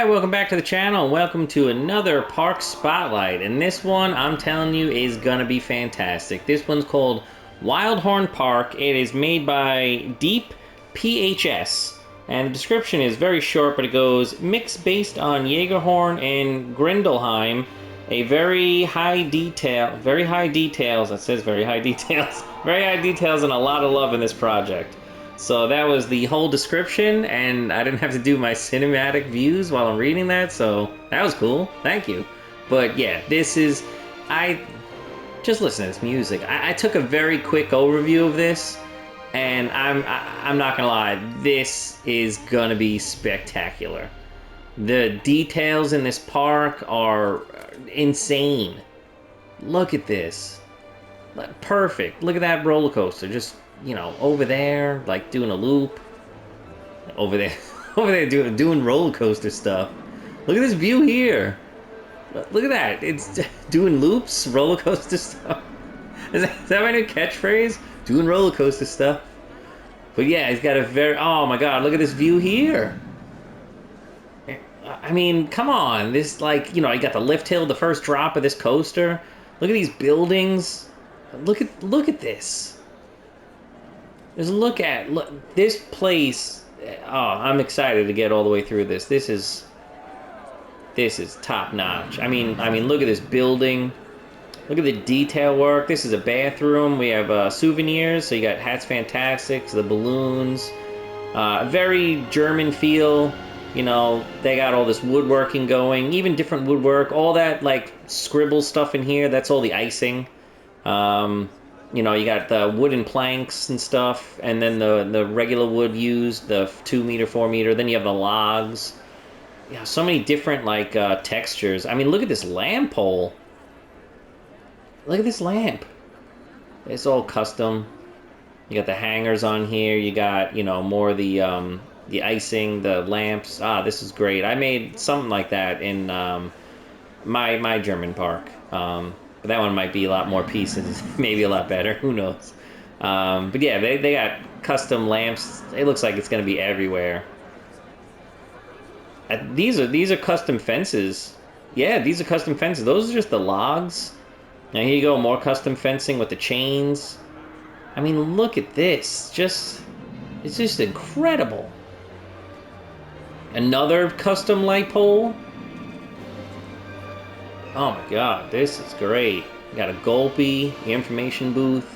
Alright, welcome back to the channel and welcome to another park spotlight. And this one, I'm telling you, is gonna be fantastic. This one's called Wildhorn Park. It is made by Deep PHS. And the description is very short, but it goes, mix based on Jägerhorn and Grindelheim. A very high details, it says very high details, very high details and a lot of love in this project. So that was the whole description, and I didn't have to do my cinematic views while I'm reading that, so that was cool. Thank you. But yeah, this is... just listen to this music. I took a very quick overview of this, and I'm not gonna lie, this is gonna be spectacular. The details in this park are insane. Look at this. Perfect. Look at that roller coaster. Just, you know, over there, like doing a loop. Over there, doing roller coaster stuff. Look at this view here. Look at that. It's doing loops, roller coaster stuff. Is that my new catchphrase? Doing roller coaster stuff. But yeah, he's got a very... oh my god, look at this view here. I mean, come on. This, like, you know, you got the lift hill, the first drop of this coaster. Look at these buildings. Look at this. Just look this place. Oh, I'm excited to get all the way through this. This is top notch. I mean, look at this building. Look at the detail work. This is a bathroom. We have souvenirs. So you got Hats Fantastics, the balloons. Very German feel. You know, they got all this woodworking going, even different woodwork, all that, like, scribble stuff in here, that's all the icing. You know, you got the wooden planks and stuff, and then the regular wood used, the 2 meter, 4 meter, then you have the logs. Yeah, so many different, like, textures. I mean, look at this lamp pole. Look at this lamp. It's all custom. You got the hangers on here, you got, you know, more of the icing, the lamps. Ah, this is great. I made something like that in my German park. But that one might be a lot more pieces, maybe a lot better. Who knows? But yeah, they got custom lamps. It looks like it's going to be everywhere. These are custom fences. Yeah, these are custom fences. Those are just the logs. Now here you go, more custom fencing with the chains. I mean, look at this. It's just incredible. Another custom light pole. Oh my god, this is great. You got a Gulpy, the information booth.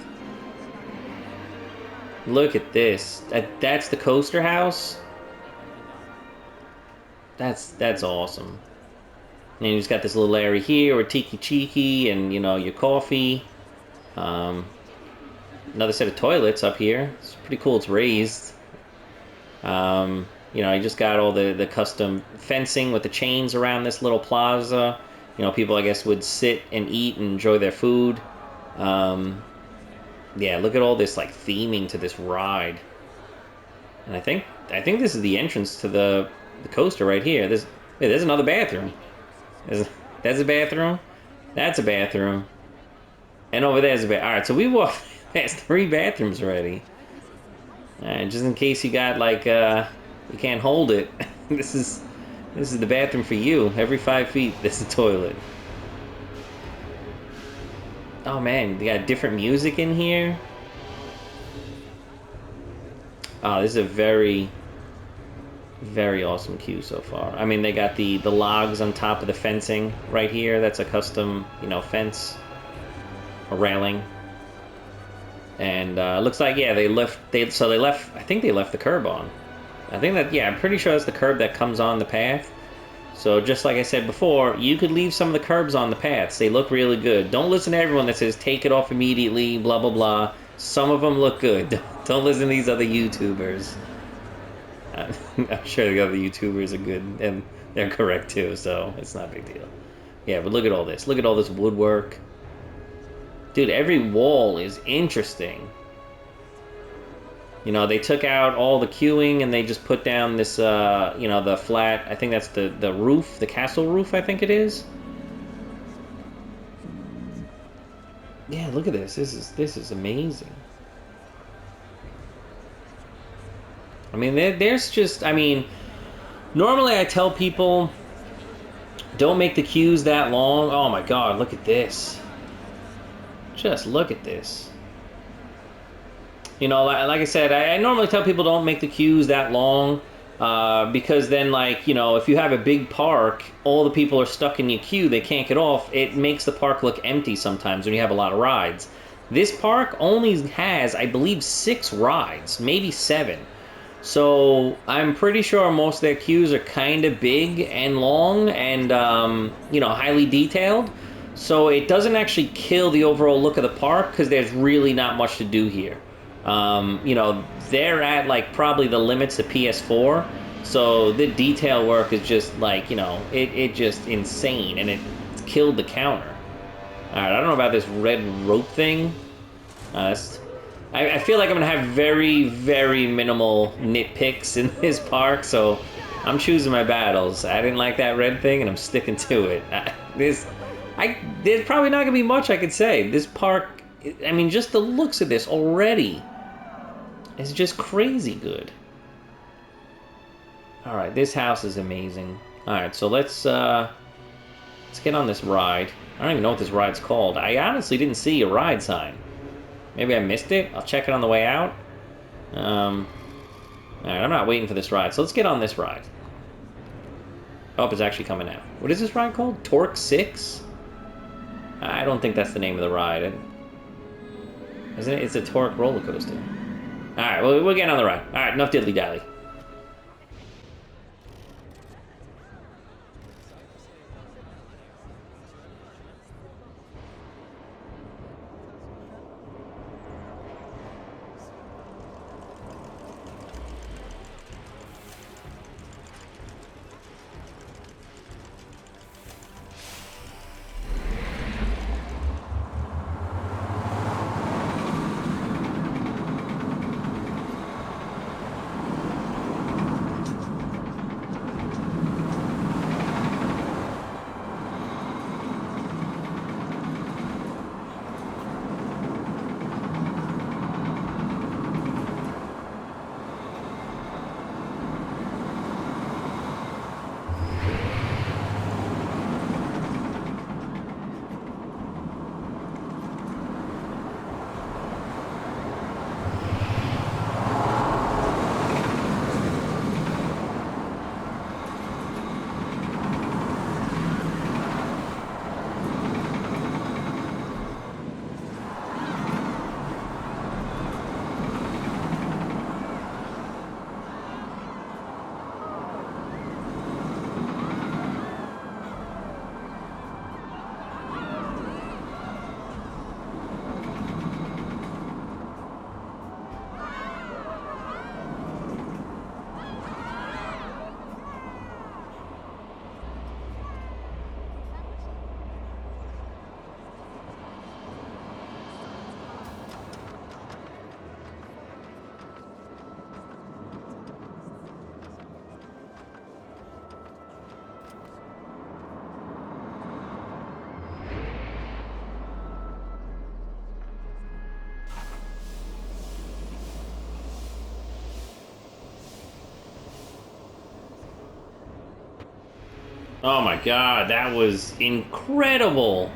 Look at this. That's the coaster house. That's awesome. And you just got this little area here with Tiki Chiki and, you know, your coffee. Another set of toilets up here. It's pretty cool, it's raised. You know, you just got all the custom fencing with the chains around this little plaza. You know, people, I guess, would sit and eat and enjoy their food. Yeah, look at all this, like, theming to this ride. And I think this is the entrance to the coaster right here. There's another bathroom. That's a bathroom. That's a bathroom. And over there's a bathroom. Alright, so we walked past 3 bathrooms already. Alright, just in case you got, like, you can't hold it. This is the bathroom for you. Every 5 feet, there's a toilet. Oh man, they got different music in here. Oh, this is a very, very awesome queue so far. I mean, they got the logs on top of the fencing right here. That's a custom, you know, fence. A railing. And looks like, yeah, they left, I think they left the curb on. I think that, yeah, I'm pretty sure that's the curb that comes on the path. So just like I said before, you could leave some of the curbs on the paths. They look really good. Don't listen to everyone that says take it off immediately, blah, blah, blah. Some of them look good. Don't listen to these other YouTubers. I'm sure the other YouTubers are good, and they're correct too, so it's not a big deal. Yeah, but look at all this. Look at all this woodwork. Dude, every wall is interesting. You know, they took out all the queuing and they just put down this, you know, the flat, I think that's the roof, the castle roof, I think it is. Yeah, look at this. This is amazing. I mean, there's just, I mean, normally I tell people Don't make the queues that long. Oh my god, look at this. Just look at this. You know, like I said, I normally tell people don't make the queues that long because then, like, you know, if you have a big park, all the people are stuck in your queue, they can't get off. It makes the park look empty sometimes when you have a lot of rides. This park only has, I believe, 6 rides, maybe 7. So I'm pretty sure most of their queues are kind of big and long and, you know, highly detailed. So it doesn't actually kill the overall look of the park because there's really not much to do here. You know, they're at like probably the limits of PS4. So the detail work is just like, you know, it just insane and it killed the counter. Alright, I don't know about this red rope thing. I feel like I'm gonna have very, very minimal nitpicks in this park, so I'm choosing my battles. I didn't like that red thing, and I'm sticking to it. There's probably not gonna be much I could say. This park, I mean, just the looks of this already is just crazy good. All right, this house is amazing. All right, so let's get on this ride. I don't even know what this ride's called. I honestly didn't see a ride sign. Maybe I missed it. I'll check it on the way out. Alright, I'm not waiting for this ride, so let's get on this ride. Oh, it's actually coming out. What is this ride called? Torque 6? I don't think that's the name of the ride. Isn't it? It's a Torque roller coaster. Alright, well, we'll get on the ride. Alright, enough diddly-dally. Oh my god, that was incredible!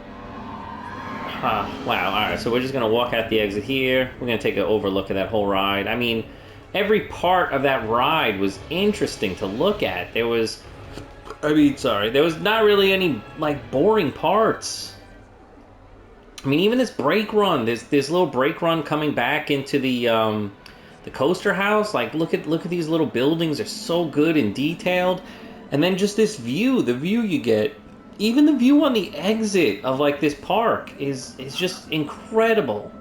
Wow, alright, so we're just gonna walk out the exit here. We're gonna take an overlook of that whole ride. I mean, every part of that ride was interesting to look at. There was... there was not really any, like, boring parts. I mean, even this brake run, this little brake run coming back into the coaster house, like, look at these little buildings, they're so good and detailed. And then just this view, the view you get, even the view on the exit of like this park is just incredible.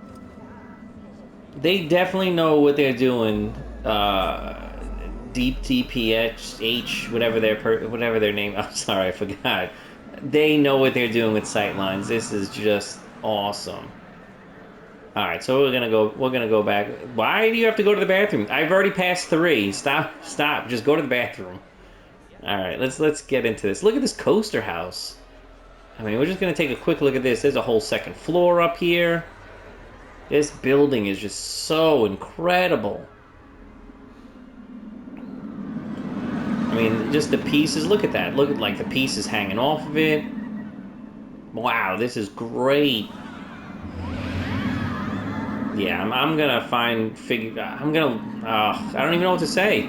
They definitely know what they're doing. Deep DPH, whatever their name. I'm sorry, I forgot. They know what they're doing with sightlines. This is just awesome. All right, so we're gonna go back. Why do you have to go to the bathroom? I've already passed 3. Stop. Just go to the bathroom. All right, let's get into this. Look at this coaster house. I mean, we're just gonna take a quick look at this. There's a whole second floor up here. This building is just so incredible. I mean, just the pieces. Look at that. Look at like the pieces hanging off of it. Wow, this is great. Yeah, I'm gonna figure. I'm gonna. I don't even know what to say.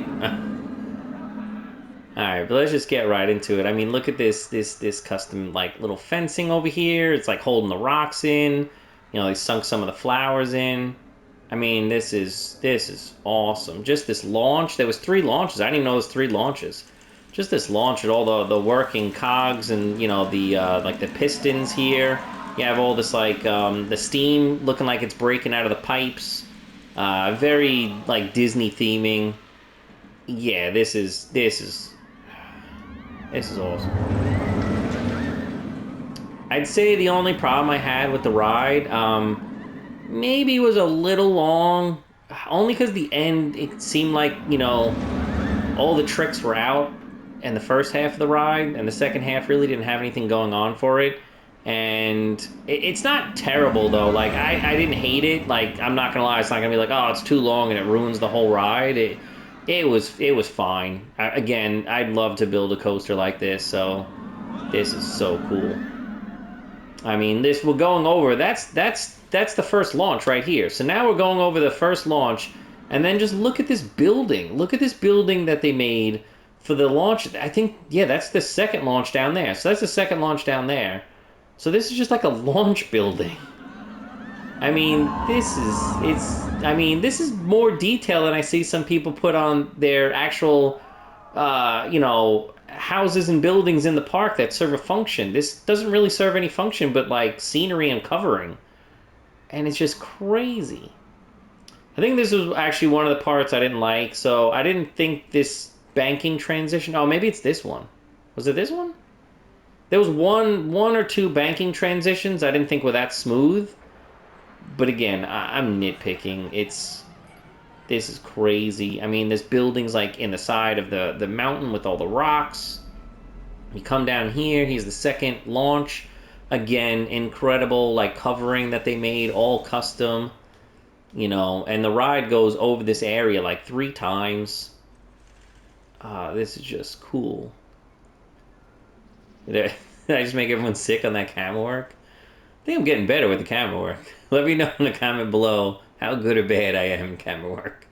All right, but let's just get right into it. I mean, look at this custom like little fencing over here. It's like holding the rocks in. You know, they sunk some of the flowers in. I mean, this is awesome. Just this launch. There was 3 launches. I didn't even know there was 3 launches. Just this launch with all the working cogs and you know the like the pistons here. You have all this like the steam looking like it's breaking out of the pipes. Very like Disney theming. Yeah, this is awesome. I'd say the only problem I had with the ride, maybe was a little long. Only because the end, it seemed like, you know, all the tricks were out in the first half of the ride, and the second half really didn't have anything going on for it. And it's not terrible, though. Like, I didn't hate it. Like, I'm not gonna lie, it's not gonna be like, oh, it's too long and it ruins the whole ride. It was fine. Again, I'd love to build a coaster like this, so this is so cool. I mean, this we're going over. That's the first launch right here. So now we're going over the first launch, and then just look at this building. Look at this building that they made for the launch. I think yeah, that's the second launch down there. So that's the second launch down there. So this is just like a launch building. I mean, this is more detail than I see some people put on their actual you know, houses and buildings in the park that serve a function. This doesn't really serve any function but like scenery and covering. And it's just crazy. I think this was actually one of the parts I didn't like. So I didn't think this banking transition. Oh, maybe it's this one. Was it this one? There was one or two banking transitions I didn't think were that smooth. But again, I'm nitpicking. This is crazy. I mean, this building's like in the side of the mountain with all the rocks. You come down here, here's the second launch. Again, incredible like covering that they made, all custom. You know, and the ride goes over this area like 3 times. This is just cool. Did I just make everyone sick on that camera work? I think I'm getting better with the camera work. Let me know in the comment below how good or bad I am in camera work.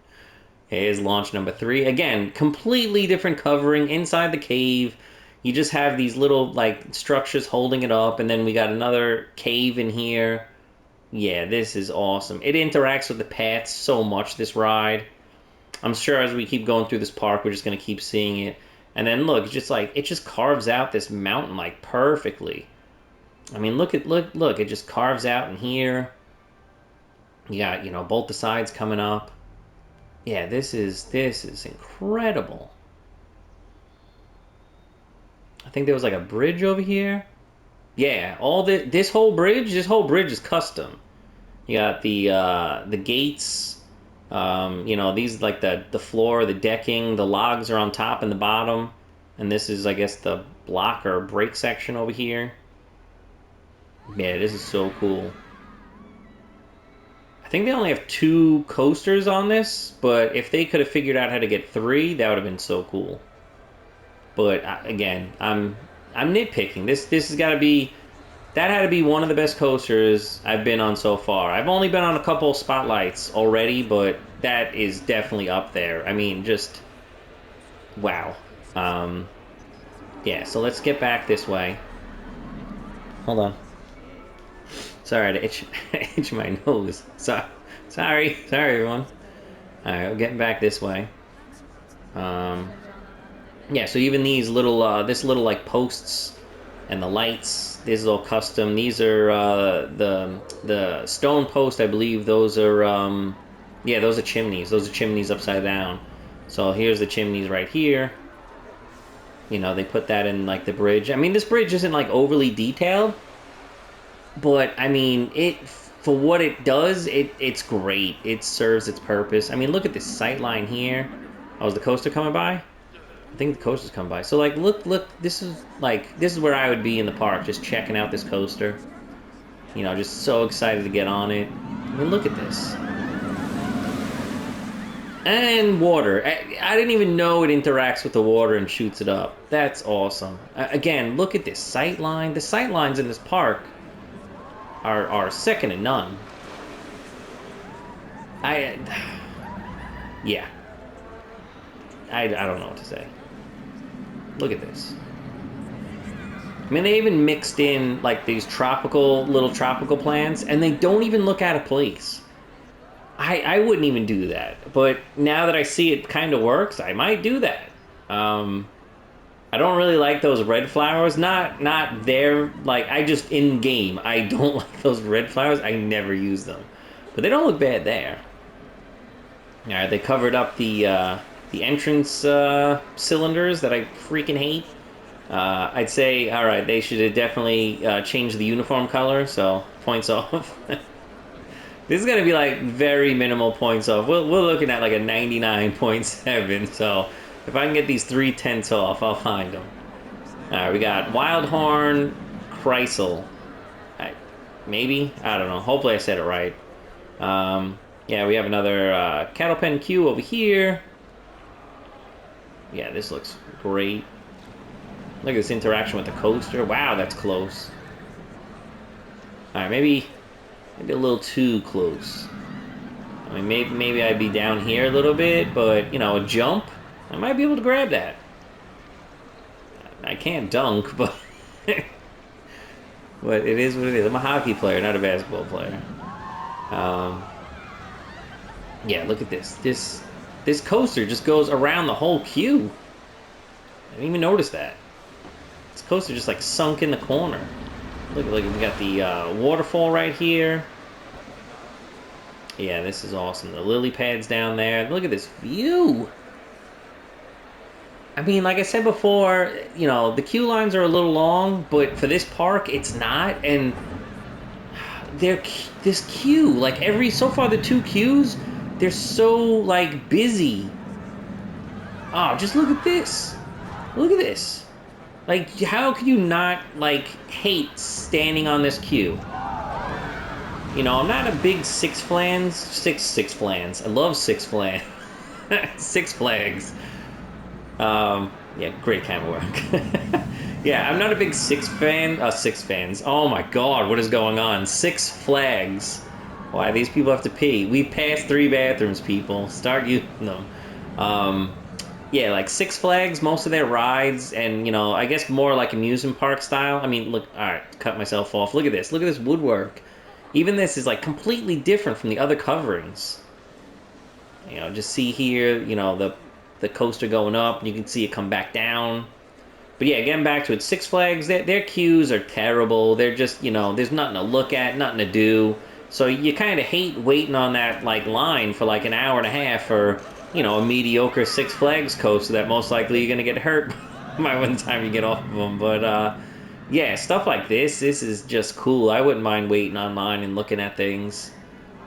Here's launch number 3. Again, completely different covering inside the cave. You just have these little like structures holding it up, and then we got another cave in here. Yeah, this is awesome. It interacts with the paths so much, this ride. I'm sure as we keep going through this park, we're just gonna keep seeing it. And then look, it's just like it just carves out this mountain like perfectly. I mean, look, it just carves out in here. You got, you know, both the sides coming up. Yeah, this is incredible. I think there was like a bridge over here. Yeah, this whole bridge is custom. You got the gates. You know, these like the floor, the decking, the logs are on top and the bottom, and this is I guess the block or brake section over here. Yeah, this is so cool. I think they only have 2 coasters on this, but if they could have figured out how to get 3, that would have been so cool. But again, I'm nitpicking. This has got to be that had to be one of the best coasters I've been on so far. I've only been on a couple spotlights already, but that is definitely up there. I mean, just wow. Yeah, so let's get back this way. Hold on. Sorry to itch my nose. Sorry, everyone. All right, we're getting back this way. Yeah, so even these little, this little like posts and the lights, this is all custom. These are the stone post, I believe. Those are, yeah, those are chimneys. Those are chimneys upside down. So here's the chimneys right here. You know, they put that in like the bridge. I mean, this bridge isn't like overly detailed, but I mean, for what it does, it's great. It serves its purpose. I mean, look at this sight line here. Oh, is the coaster coming by? I think the coaster's coming by. So like, look, this is where I would be in the park, just checking out this coaster. You know, just so excited to get on it. I mean, look at this. And water. I didn't even know it interacts with the water and shoots it up. That's awesome. Again, look at this sight line. The sight lines in this park are second to none. I yeah. I don't know what to say. Look at this. I mean, they even mixed in like these little tropical plants, and they don't even look out of place. I wouldn't even do that, but now that I see it kind of works, I might do that. Um, I don't really like those red flowers. Not there. Like I just in game, I don't like those red flowers. I never use them, but they don't look bad there. All right, they covered up the entrance cylinders that I freaking hate. I'd say, all right, they should have definitely changed the uniform color. So points off. This is gonna be like very minimal points off. We're looking at like a 99.7. So if I can get these 3/10 off, I'll find them. All right, we got Wildhorn Kreisel. Maybe? I don't know. Hopefully I said it right. Yeah, we have another Cattle Pen Q over here. Yeah, this looks great. Look at this interaction with the coaster. Wow, that's close. All right, maybe a little too close. I mean, maybe I'd be down here a little bit, but, you know, a jump, I might be able to grab that. I can't dunk, but... but it is what it is. I'm a hockey player, not a basketball player. Yeah, look at this. This coaster just goes around the whole queue. I didn't even notice that. This coaster just, like, sunk in the corner. Look, we got the waterfall right here. Yeah, this is awesome. The lily pads down there. Look at this view. I mean, like I said before, you know, the queue lines are a little long, but for this park, it's not. And this queue, like so far the two queues, they're so like busy. Oh, just look at this. Look at this. Like, how could you not like hate standing on this queue? You know, I'm not a big Six Flags. I love Six Flags. Six Flags. Yeah, great camera work. Yeah, I'm not a big Six fans. Oh my god, what is going on? Six Flags. Why, these people have to pee. We passed 3 bathrooms, people. Start using them. Yeah, like Six Flags, most of their rides, and, you know, I guess more like amusement park style. I mean, look, alright, cut myself off. Look at this. Look at this woodwork. Even this is, like, completely different from the other coverings. You know, just see here, you know, the coaster going up, and you can see it come back down. But yeah, getting back to it, Six Flags, their queues are terrible. They're just, you know, there's nothing to look at, nothing to do. So you kind of hate waiting on that, like, line for, like, an hour and a half for, you know, a mediocre Six Flags coaster that most likely you're going to get hurt by one time you get off of them. But, yeah, stuff like this is just cool. I wouldn't mind waiting online and looking at things.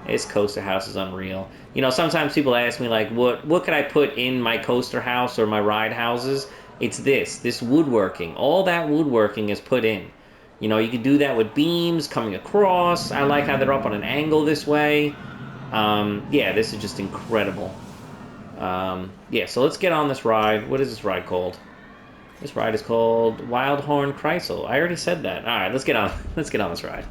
This coaster house is unreal. You know, sometimes people ask me, like, what could I put in my coaster house or my ride houses? It's this woodworking. All that woodworking is put in. You know, you can do that with beams coming across. I like how they're up on an angle this way. Yeah, this is just incredible. Yeah, so let's get on this ride. What is this ride called? This ride is called Wildhorn Kreisel. I already said that. All right, let's get on. Let's get on this ride.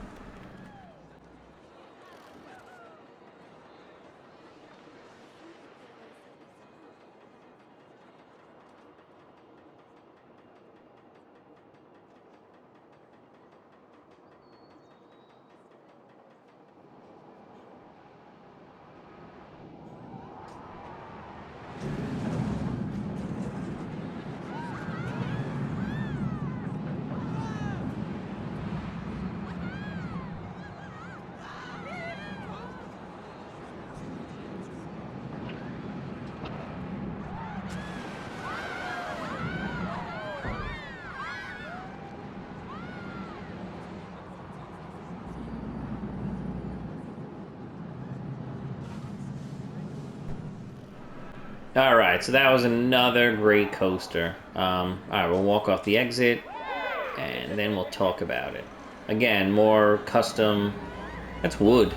All right, so that was another great coaster. All right, we'll walk off the exit, and then we'll talk about it. Again, more custom. That's wood.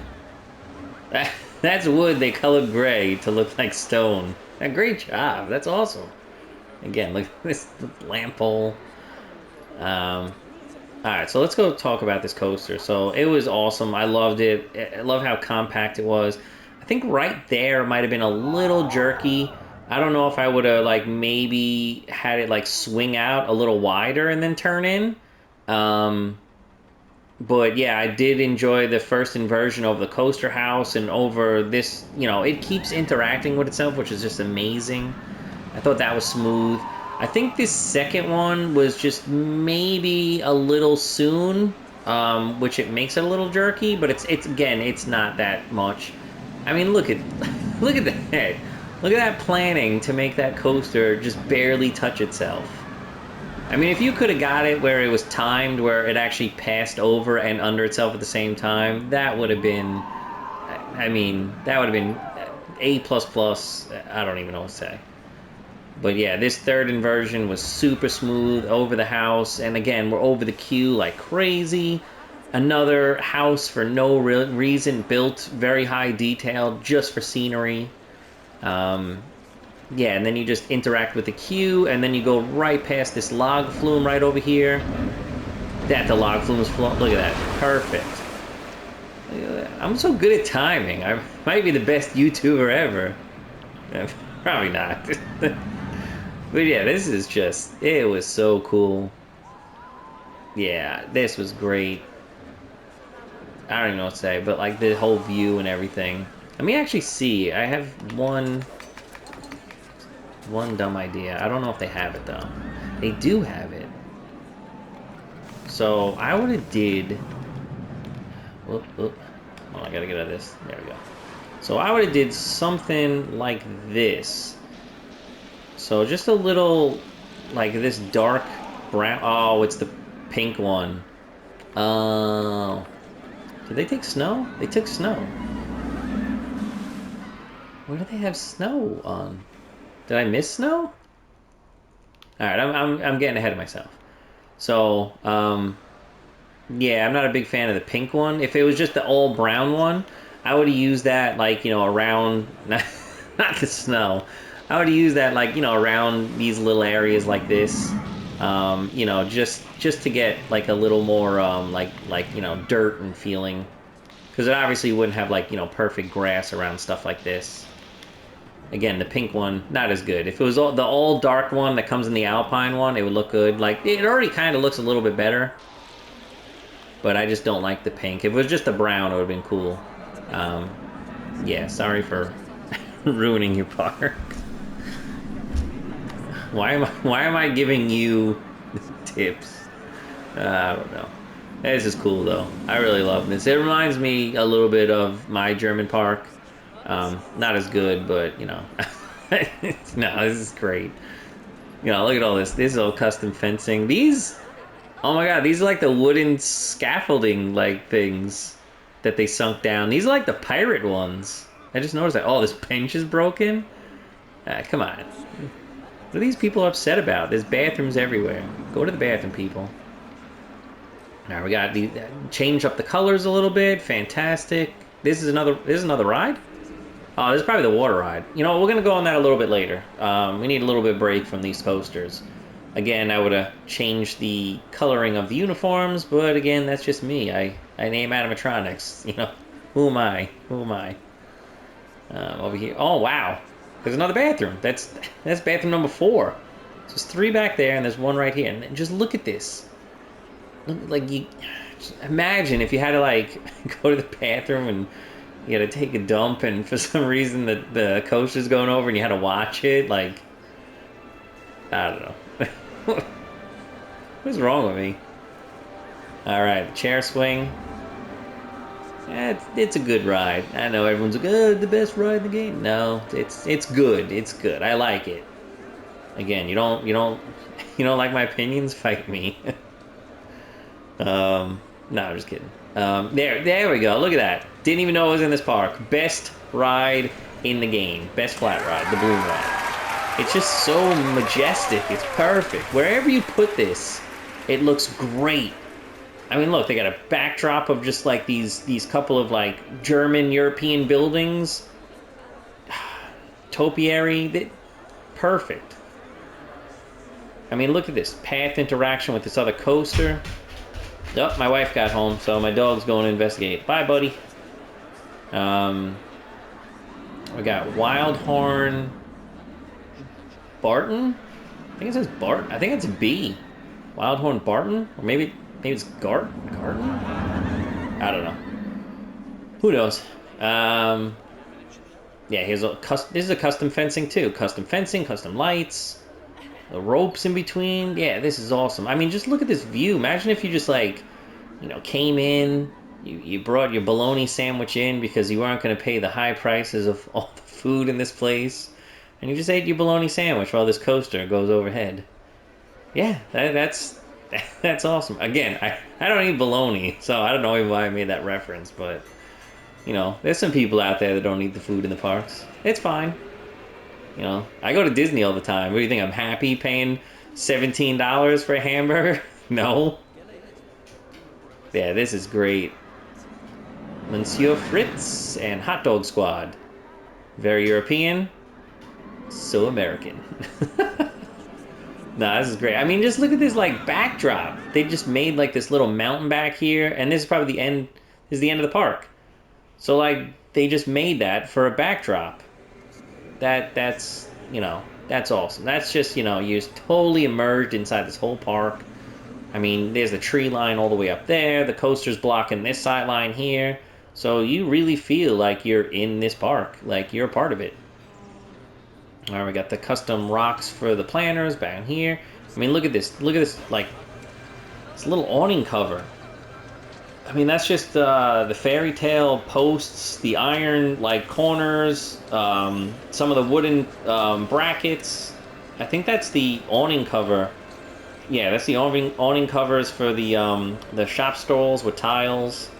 That's wood they colored gray to look like stone. Great job. That's awesome. Again, look at this lamp pole. Um, all right, so let's go talk about this coaster. So it was awesome. I loved it. I love how compact it was. I think right there might have been a little jerky. I don't know if I would have like maybe had it like swing out a little wider and then turn in. Um, but yeah, I did enjoy the first inversion over the coaster house and over this. You know, it keeps interacting with itself, which is just amazing. I thought that was smooth. I think this second one was just maybe a little soon, which it makes it a little jerky. But it's again, it's not that much. I mean, look at look at that. Look at that planning to make that coaster just barely touch itself. I mean, if you could have got it where it was timed, where it actually passed over and under itself at the same time, that would have been. I mean, that would have been A plus plus. I don't even know what to say. But yeah, this third inversion was super smooth over the house. And again, we're over the queue like crazy. Another house for no real reason, built very high detail just for scenery. Yeah, and then you just interact with the queue, and then you go right past this log flume right over here. The log flume's look at that. Perfect. Look at that. I'm so good at timing. I might be the best YouTuber ever. Probably not. But yeah, this is just, it was so cool. Yeah, this was great. I don't even know what to say, but like the whole view and everything. Let me actually see. I have one dumb idea. I don't know if they have it though. They do have it. So I would have did. Whoop, whoop. Oh, I gotta get out of this. There we go. So I would have did something like this. So just a little, like this dark brown. Oh, it's the pink one. Oh. Did they take snow? They took snow. Where do they have snow on? Did I miss snow? All right, I'm getting ahead of myself. So, yeah, I'm not a big fan of the pink one. If it was just the all brown one, I would have used that like, you know, around not the snow. I would have used that like, you know, around these little areas like this. You know, just to get like a little more like you know, dirt and feeling, because it obviously wouldn't have like, you know, perfect grass around stuff like this. Again, the pink one, not as good. If it was the all dark one that comes in the Alpine one, it would look good. Like, it already kind of looks a little bit better. But I just don't like the pink. If it was just the brown, it would have been cool. Yeah, sorry for ruining your park. Why am I giving you tips? I don't know. This is cool, though. I really love this. It reminds me a little bit of my German park. Not as good, but, you know. No, this is great. You know, look at all this. This is all custom fencing. These, oh my god, these are like the wooden scaffolding, like, things that they sunk down. These are like the pirate ones. I just noticed that. Oh, this bench is broken? Come on. What are these people upset about? There's bathrooms everywhere. Go to the bathroom, people. Now we got the change up the colors a little bit. Fantastic. This is another ride? Oh, this is probably the water ride. You know, we're going to go on that a little bit later. We need a little bit of break from these coasters. Again, I would have changed the coloring of the uniforms, but again, that's just me. I name animatronics. You know, who am I? Who am I? Over here. Oh, wow. There's another bathroom. That's bathroom number 4. So there's 3 back there, and there's 1 right here. And just look at this. Like, you imagine if you had to, like, go to the bathroom and you had to take a dump, and for some reason the coaster's going over and you had to watch it. Like, I don't know. What's wrong with me? Alright, chair swing. It's a good ride. I know everyone's like, oh, the best ride in the game. No, it's good. It's good. I like it. Again, you don't like my opinions? Fight me. No, I'm just kidding. There we go. Look at that. Didn't even know it was in this park. Best ride in the game. Best flat ride, the balloon ride. It's just so majestic. It's perfect. Wherever you put this, it looks great. I mean, look, they got a backdrop of just like these couple of like German European buildings. Topiary, perfect. I mean, look at this path interaction with this other coaster. Oh, my wife got home, so my dog's going to investigate. Bye, buddy. We got Wildhorn Barton. I think it says Bart. I think it's a B. Wildhorn Barton, or maybe it's Garton. I don't know. Who knows? Yeah, this is a custom fencing too. Custom fencing, custom lights, the ropes in between. Yeah, this is awesome. I mean, just look at this view. Imagine if you just like, came in, you brought your bologna sandwich in because you weren't going to pay the high prices of all the food in this place, and you just ate your bologna sandwich while this coaster goes overhead. Yeah, that's awesome. Again, I don't eat bologna, so I don't know why I made that reference, but there's some people out there that don't eat the food in the parks. It's fine. I go to Disney all the time. What do you think? I'm happy paying $17 for a hamburger? No. Yeah, this is great. Monsieur Fritz and Hot Dog Squad. Very European, so American. Nah, this is great. I mean, just look at this like backdrop. They just made like this little mountain back here, and this is probably the end. This is the end of the park. So like they just made that for a backdrop. That's that's awesome. That's just you're totally immersed inside this whole park. I mean, there's the tree line all the way up there. The coaster's blocking this sight line here. So you really feel like you're in this park, like you're a part of it. All right, we got the custom rocks for the planners down here. I mean, look at this. Look at this, like, this little awning cover. I mean, that's just the fairy tale posts, the iron, like, corners, some of the wooden brackets. I think that's the awning cover. Yeah, that's the awning covers for the shop stalls with tiles.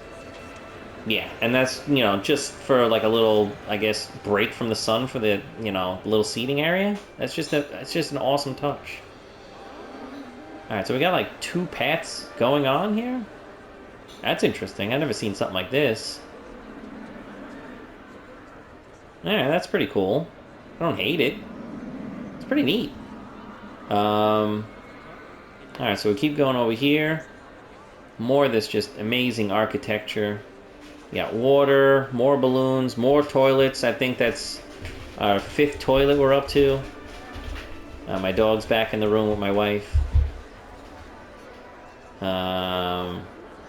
Yeah, and that's, just for like a little, I guess, break from the sun for the, little seating area. That's just an awesome touch. All right, so we got like two paths going on here. That's interesting. I've never seen something like this. Yeah, that's pretty cool. I don't hate it. It's pretty neat. All right, so we keep going over here. More of this just amazing architecture. We got water, more balloons, more toilets. I think that's our 5th toilet we're up to. My dog's back in the room with my wife.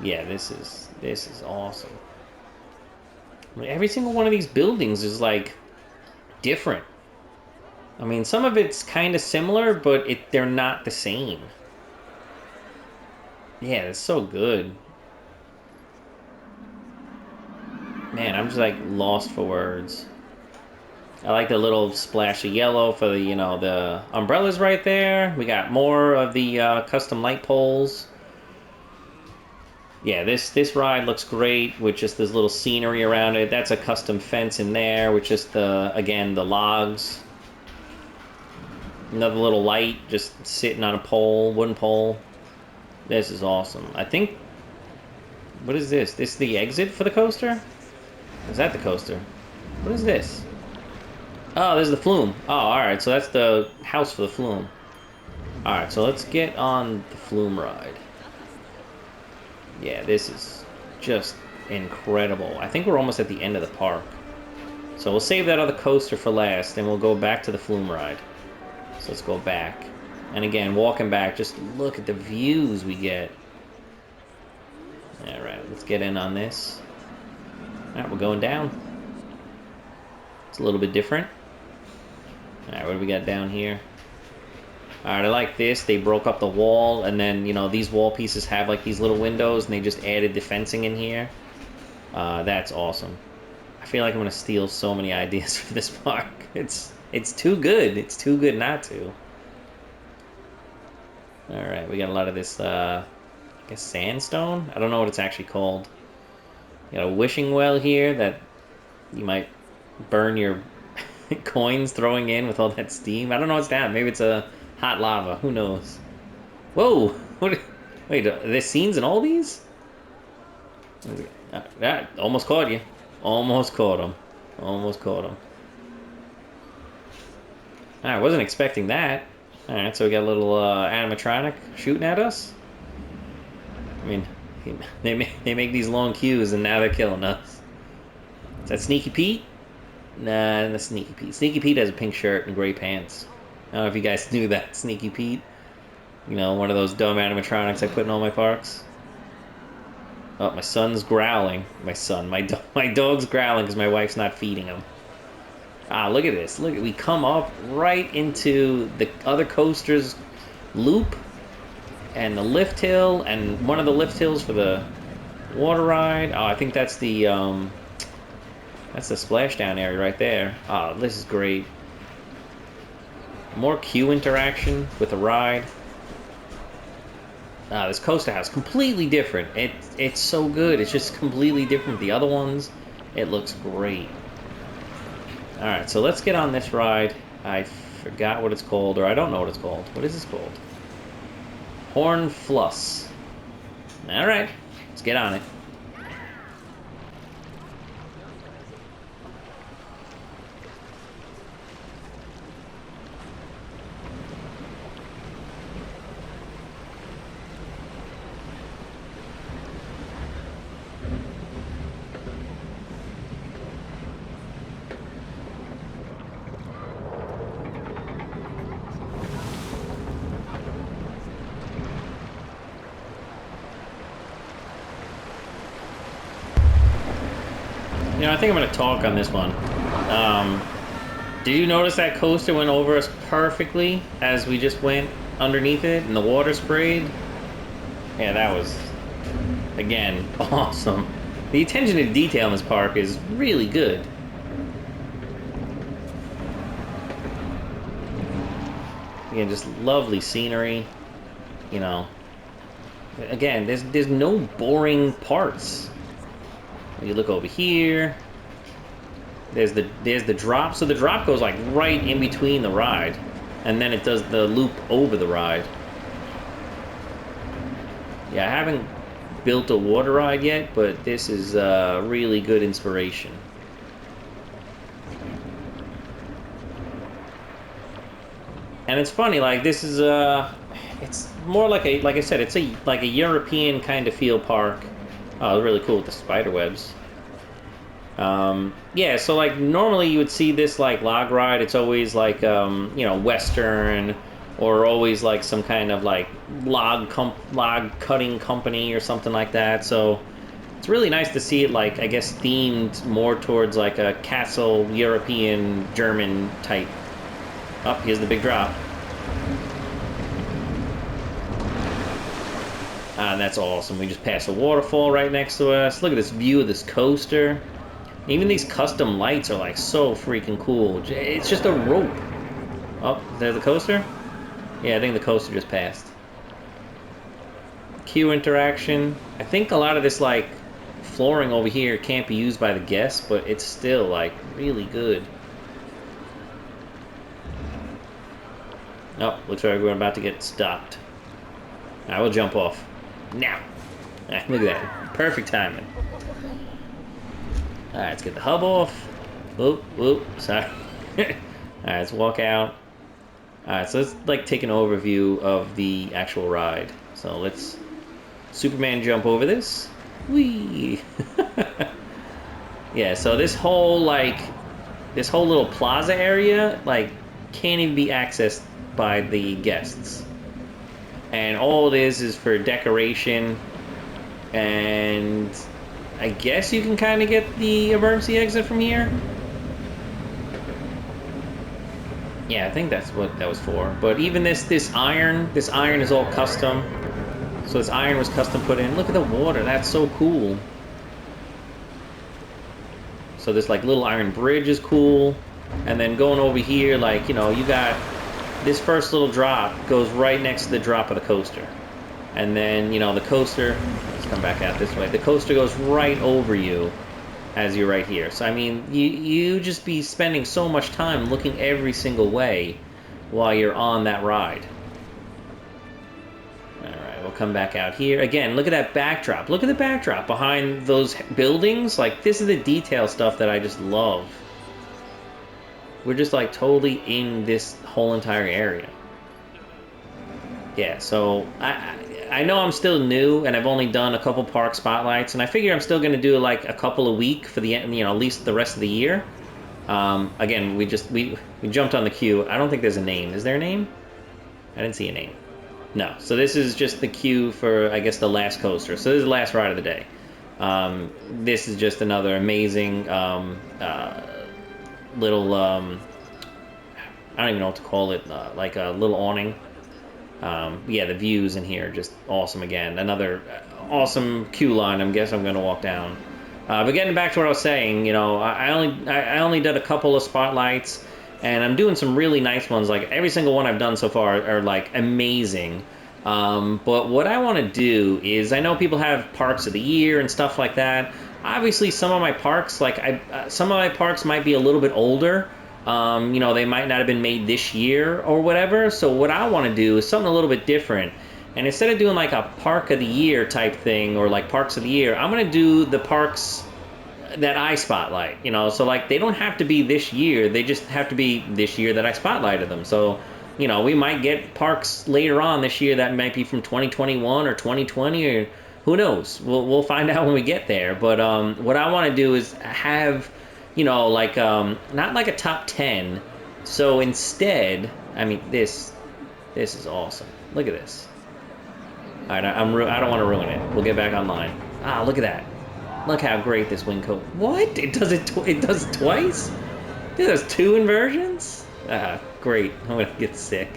Yeah, this is awesome. I mean, every single one of these buildings is like different. I mean, some of it's kind of similar, but they're not the same. Yeah, it's so good. Man, I'm just like lost for words. I like the little splash of yellow for the, the umbrellas right there. We got more of the custom light poles. Yeah, this ride looks great with just this little scenery around it. That's a custom fence in there with just again, the logs. Another little light just sitting on a pole, wooden pole. This is awesome. I think, what is this? This is the exit for the coaster? Is that the coaster? What is this? Oh, this is the flume. Oh, alright, so that's the house for the flume. Alright, so let's get on the flume ride. Yeah, this is just incredible. I think we're almost at the end of the park. So we'll save that other coaster for last, and we'll go back to the flume ride. So let's go back. And again, walking back, just look at the views we get. Alright, let's get in on this. Alright, we're going down. It's a little bit different. Alright, what do we got down here? Alright, I like this. They broke up the wall, and then, these wall pieces have, like, these little windows, and they just added the fencing in here. That's awesome. I feel like I'm going to steal so many ideas for this park. It's too good. It's too good not to. Alright, we got a lot of this, I guess sandstone? I don't know what it's actually called. You got a wishing well here that you might burn your coins throwing in with all that steam. I don't know what's down. Maybe it's a hot lava. Who knows? Whoa! Wait, are there scenes in all these? That almost caught you. Almost caught him. Almost caught him. I wasn't expecting that. Alright, so we got a little animatronic shooting at us. I mean, they make these long queues and now they're killing us. Is that Sneaky Pete? Nah, that's Sneaky Pete. Sneaky Pete has a pink shirt and gray pants. I don't know if you guys knew that. Sneaky Pete. You know, one of those dumb animatronics I put in all my parks. Oh, my son's growling. My dog's growling because my wife's not feeding him. Ah, look at this. Look, we come up right into the other coaster's loop and the lift hill and one of the lift hills for the water ride. Oh, I think that's the splashdown area right there. Oh, this is great. More queue interaction with the ride. This coaster house, completely different. It's so good. It's just completely different from the other ones. It looks great. Alright, so let's get on this ride. I forgot what it's called, or I don't know what it's called. What is this called? Horn Fluss. Alright, let's get on it. You know, I think I'm going to talk on this one. Did you notice that coaster went over us perfectly as we just went underneath it and the water sprayed? Yeah, that was, again, awesome. The attention to detail in this park is really good. Again, just lovely scenery. You know, again, there's no boring parts. You look over here. There's the drop. So the drop goes like right in between the ride, and then it does the loop over the ride. Yeah, I haven't built a water ride yet, but this is really good inspiration. And it's funny, like this is it's more like I said, it's like a European kind of feel park. Oh, it's really cool with the spider webs. Yeah, so like normally you would see this like log ride. It's always like you know, Western, or always like some kind of like log cutting company or something like that. So it's really nice to see it like, I guess, themed more towards like a castle European German type. Oh, here's the big drop. And that's awesome. We just passed a waterfall right next to us. Look at this view of this coaster. Even these custom lights are like so freaking cool. It's just a rope. Oh, there's the coaster? Yeah, I think the coaster just passed. Queue interaction. I think a lot of this like flooring over here can't be used by the guests, but it's still like really good. Oh, looks like we're about to get stopped. I will jump off. Now. Look at that. Perfect timing. Alright, let's get the hub off. Whoop, whoop, sorry. Alright, let's walk out. Alright, so let's like take an overview of the actual ride. So let's Superman jump over this. Whee! Yeah, so this whole little plaza area, like, can't even be accessed by the guests. And all it is for decoration, and I guess you can kind of get the emergency exit from here. Yeah, I think that's what that was for. But even this iron is all custom. So this iron was custom put in. Look at the water, that's so cool. So this like little iron bridge is cool. And then going over here, like, you know, you got this first little drop goes right next to the drop of the coaster. And then, you know, the coaster, let's come back out this way. The coaster goes right over you as you're right here. So, I mean, you just be spending so much time looking every single way while you're on that ride. Alright, we'll come back out here. Again, look at that backdrop. Look at the backdrop behind those buildings. Like, this is the detail stuff that I just love. We're just, like, totally in this whole entire area. Yeah, so I know I'm still new, and I've only done a couple park spotlights, and I figure I'm still going to do, like, a couple a week for the, you know, at least the rest of the year. Again, we jumped on the queue. I don't think there's a name. Is there a name? I didn't see a name. No. So this is just the queue for, I guess, the last coaster. So this is the last ride of the day. This is just another amazing little, I don't even know what to call it, like a little awning. Yeah, the views in here are just awesome again. Another awesome queue line. I guess I'm going to walk down. But getting back to what I was saying, you know, I only did a couple of spotlights, and I'm doing some really nice ones. Like, every single one I've done so far are, like, amazing. But what I want to do is, I know people have parks of the year and stuff like that. Obviously, some of my parks, like, some of my parks might be a little bit older. You know, they might not have been made this year or whatever. So what I want to do is something a little bit different. And instead of doing like a park of the year type thing or like parks of the year, I'm going to do the parks that I spotlight, you know. So like, they don't have to be this year. They just have to be this year that I spotlighted them. So, you know, we might get parks later on this year that might be from 2021 or 2020 or who knows. We'll find out when we get there. But what I want to do is have, you know, like, not like a top 10. So instead, I mean, this is awesome. Look at this. All right, I don't want to ruin it. We'll get back online. Ah, look at that. Look how great this wing coat. What? It does it. It does it twice? Dude, there's 2 inversions. Ah, great. I'm gonna get sick.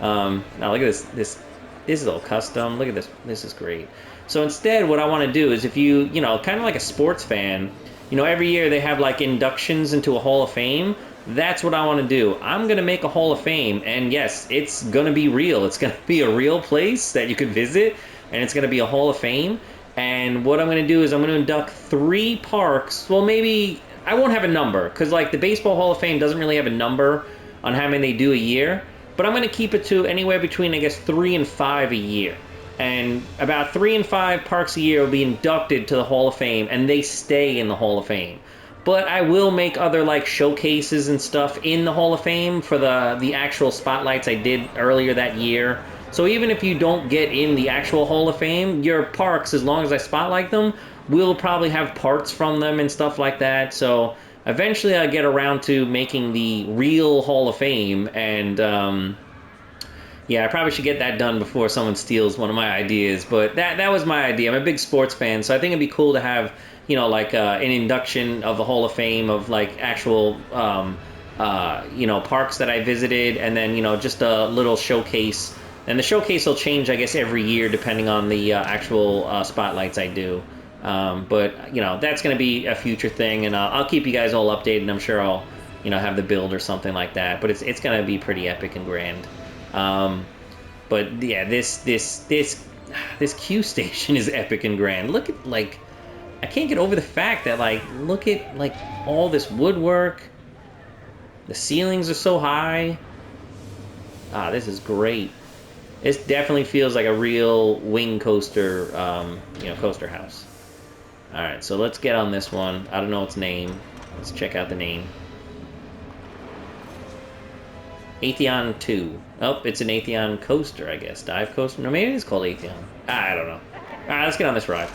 Now look at this. This is all custom. Look at this. This is great. So instead, what I want to do is, if you know, kind of like a sports fan, you know, every year they have like inductions into a Hall of Fame. That's what I want to do. I'm going to make a Hall of Fame, and yes, it's going to be real. It's going to be a real place that you could visit, and it's going to be a Hall of Fame. And what I'm going to do is I'm going to induct 3 parks. Well, maybe I won't have a number, because like the Baseball Hall of Fame doesn't really have a number on how many they do a year, but I'm going to keep it to anywhere between, I guess, 3 and 5 a year. And about 3 and 5 parks a year will be inducted to the Hall of Fame, and they stay in the Hall of Fame. But I will make other, like, showcases and stuff in the Hall of Fame for the actual spotlights I did earlier that year. So even if you don't get in the actual Hall of Fame, your parks, as long as I spotlight them, will probably have parts from them and stuff like that. So eventually I'll get around to making the real Hall of Fame, and yeah, I probably should get that done before someone steals one of my ideas. But that was my idea. I'm a big sports fan, so I think it'd be cool to have, you know, like an induction of the Hall of Fame of like actual, you know, parks that I visited, and then, you know, just a little showcase. And the showcase will change, I guess, every year depending on the actual spotlights I do. But, you know, that's going to be a future thing, and I'll keep you guys all updated, and I'm sure I'll, you know, have the build or something like that. But it's going to be pretty epic and grand. But yeah, this Q station is epic and grand. Look at, like, I can't get over the fact that, like, look at, like, all this woodwork. The ceilings are so high. Ah, this is great. This definitely feels like a real wing coaster, you know, coaster house. All right, so let's get on this one. I don't know its name. Let's check out the name. Atheon 2. Oh, it's an Atheon coaster, I guess. Dive coaster? No, maybe it is called Atheon. I don't know. All right, let's get on this ride.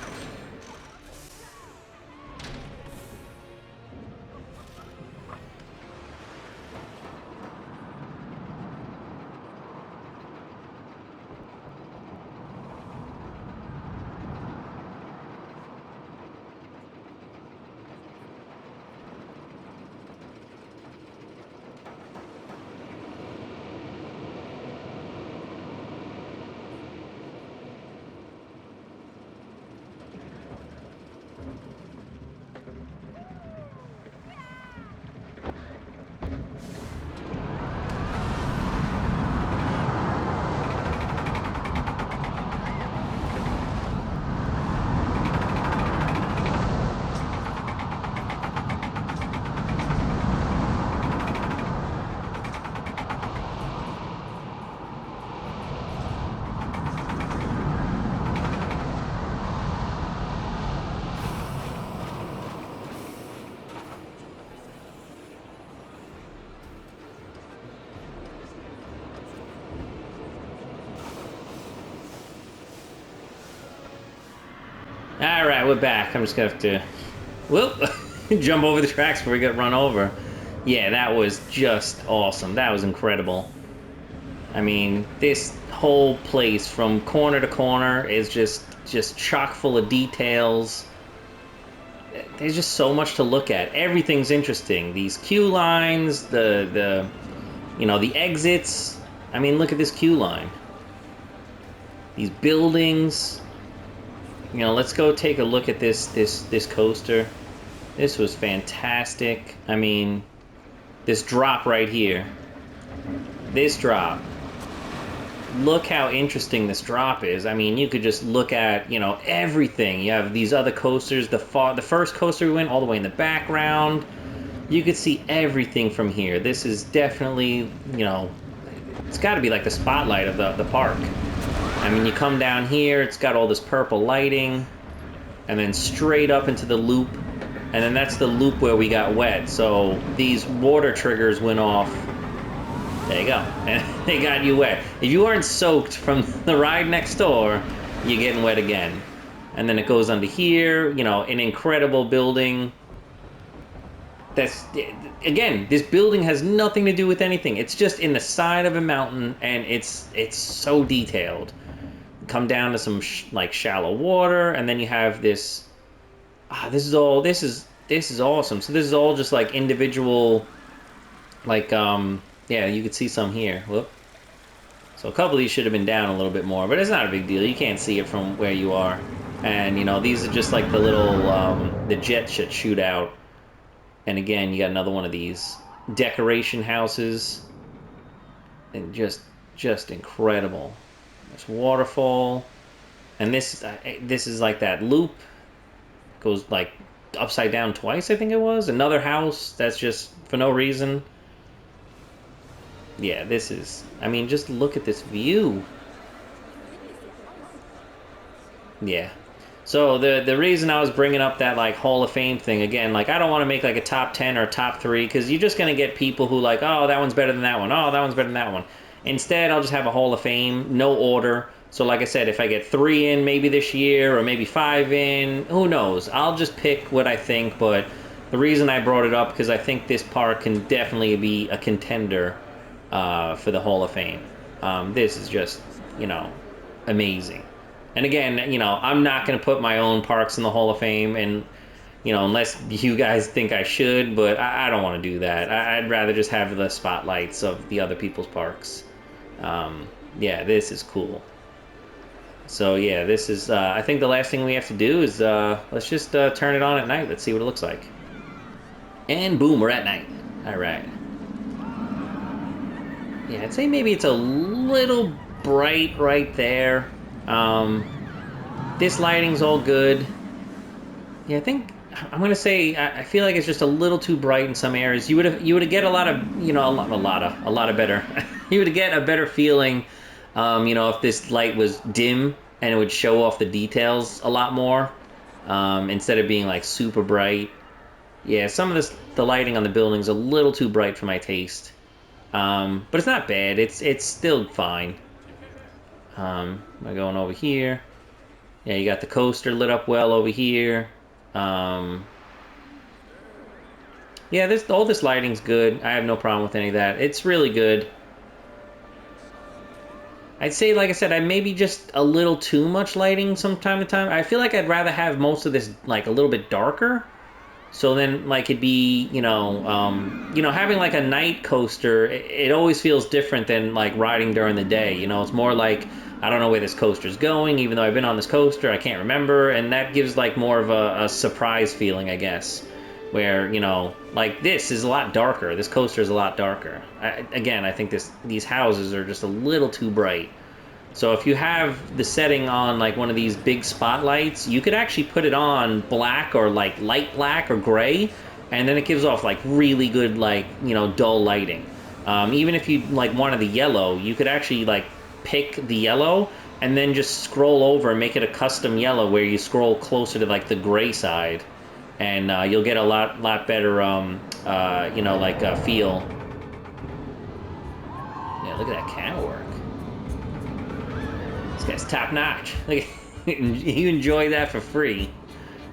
All right, we're back. I'm just gonna have to, whoop, jump over the tracks before we get run over. Yeah, that was just awesome. That was incredible. I mean, this whole place from corner to corner is just chock full of details. There's just so much to look at. Everything's interesting. These queue lines, the the exits. I mean, look at this queue line. These buildings. Let's go take a look at this coaster. This was fantastic. I mean, this drop right here. This drop. Look how interesting this drop is. I mean, you could just look at, everything. You have these other coasters. The first coaster we went all the way in the background. You could see everything from here. This is definitely, it's got to be like the spotlight of the park. I mean, you come down here, it's got all this purple lighting, and then straight up into the loop, and then that's the loop where we got wet. So these water triggers went off. There you go. And they got you wet. If you weren't soaked from the ride next door, you're getting wet again. And then it goes under here, an incredible building. That's, again, this building has nothing to do with anything. It's just in the side of a mountain, and it's so detailed. Come down to some shallow water, and then you have this. This is awesome. So this is all just like individual, yeah, you could see some here. Whoop. So a couple of these should have been down a little bit more, but it's not a big deal. You can't see it from where you are. And, these are just like the little, the jet shoot out. And again, you got another one of these decoration houses. And just incredible. This waterfall. And this is like that loop. Goes like upside down twice, I think it was. Another house that's just for no reason. Yeah, this is... I mean, just look at this view. Yeah. So the reason I was bringing up that, Hall of Fame thing, again, I don't want to make, a top 10 or top 3, because you're just going to get people who oh, that one's better than that one. Oh, that one's better than that one. Instead, I'll just have a Hall of Fame, no order. So like I said, if I get 3 in maybe this year, or maybe 5 in, who knows? I'll just pick what I think, but the reason I brought it up, because I think this park can definitely be a contender for the Hall of Fame. This is just, amazing. And again, I'm not going to put my own parks in the Hall of Fame, and, unless you guys think I should, but I don't want to do that. I'd rather just have the spotlights of the other people's parks. Yeah, this is cool. So yeah, this is, I think the last thing we have to do is, let's just turn it on at night. Let's see what it looks like. And boom, we're at night. All right. Yeah, I'd say maybe it's a little bright right there. This lighting's all good. Yeah, I think I'm gonna say I feel like it's just a little too bright in some areas. You would get a lot of a lot of better. You would get a better feeling, if this light was dim and it would show off the details a lot more, instead of being super bright. Yeah, some of the lighting on the building's a little too bright for my taste. But it's not bad. It's still fine. Am I going over here? Yeah, you got the coaster lit up well over here. Yeah, all this lighting's good. I have no problem with any of that. It's really good. I'd say, like I said, I maybe just a little too much lighting from time to time. I feel like I'd rather have most of this a little bit darker. So then, it'd be, having a night coaster, it always feels different than riding during the day. It's more I don't know where this coaster's going, even though I've been on this coaster, I can't remember, and that gives more of a surprise feeling, I guess. Where, this is a lot darker. This coaster is a lot darker. Again, I think these houses are just a little too bright. So if you have the setting on one of these big spotlights, you could actually put it on black or light black or gray, and then it gives off really good dull lighting. Even if you wanted the yellow, you could actually pick the yellow and then just scroll over and make it a custom yellow where you scroll closer to the gray side, and you'll get a lot better feel. Yeah, look at that camera work. This guy's top notch. Look at you enjoy that for free.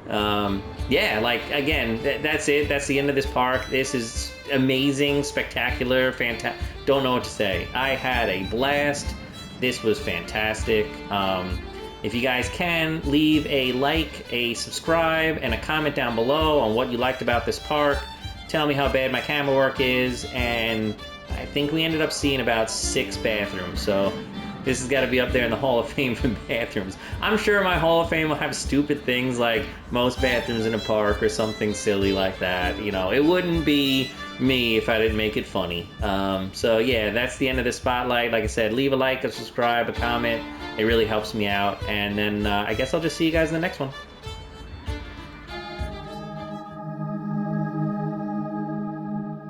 Yeah, like, again, that's it. That's the end of this park. This is amazing, spectacular, fantastic. Don't know what to say. I had a blast. This was fantastic. If you guys can, leave a like, a subscribe, and a comment down below on what you liked about this park. Tell me how bad my camera work is, and I think we ended up seeing about 6 bathrooms, so this has got to be up there in the Hall of Fame for bathrooms. I'm sure my Hall of Fame will have stupid things like most bathrooms in a park or something silly like that. You know, it wouldn't be me if I didn't make it funny. So yeah, that's the end of the spotlight. Like I said, leave a like, a subscribe, a comment. It really helps me out. And then I guess I'll just see you guys in the next one.